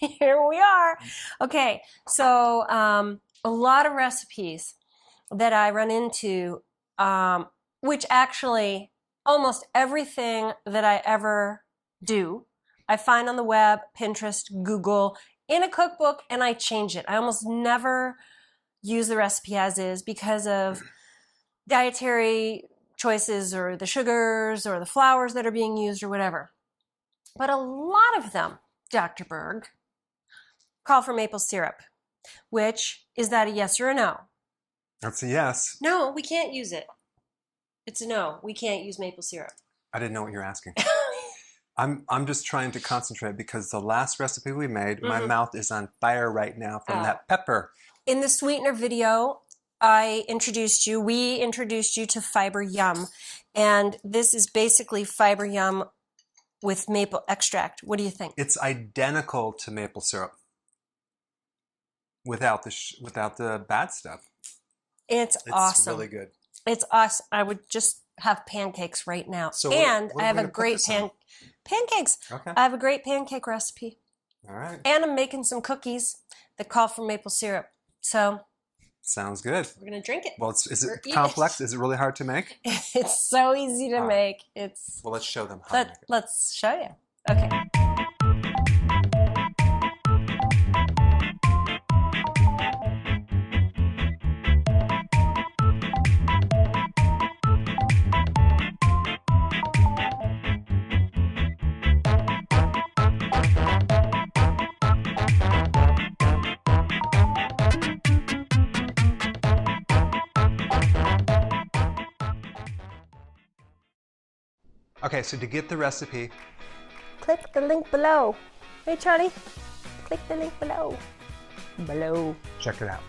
here we are. Okay, so a lot of recipes that I run into, which actually almost everything that I ever do, I find on the web, Pinterest, Google, in a cookbook, and I change it. I almost never use the recipe as is because of dietary choices or the sugars or the flours that are being used or whatever. But a lot of them, Dr. Berg, call for maple syrup, which, is that a yes or a no? That's a yes. No, we can't use it. It's a no. We can't use maple syrup. I didn't know what you're asking. I'm just trying to concentrate because the last recipe we made, my mouth is on fire right now from that pepper. In the sweetener video, we introduced you to Fiber Yum. And this is basically Fiber Yum with maple extract. What do you think? It's identical to maple syrup without the bad stuff. It's awesome. It's really good. It's awesome. I would just have pancakes right now. So and what I are have we a gonna put great this on? pancakes. Okay. I have a great pancake recipe. All right. And I'm making some cookies that call for maple syrup. So sounds good. we're going to drink it. Well, is it complex? Is it really hard to make? It's so easy to make. Well, let's show them how to make it. Let's show you. Okay. Okay, so to get the recipe, Click the link below. Hey, Charlie. Click the link below. Below. check it out.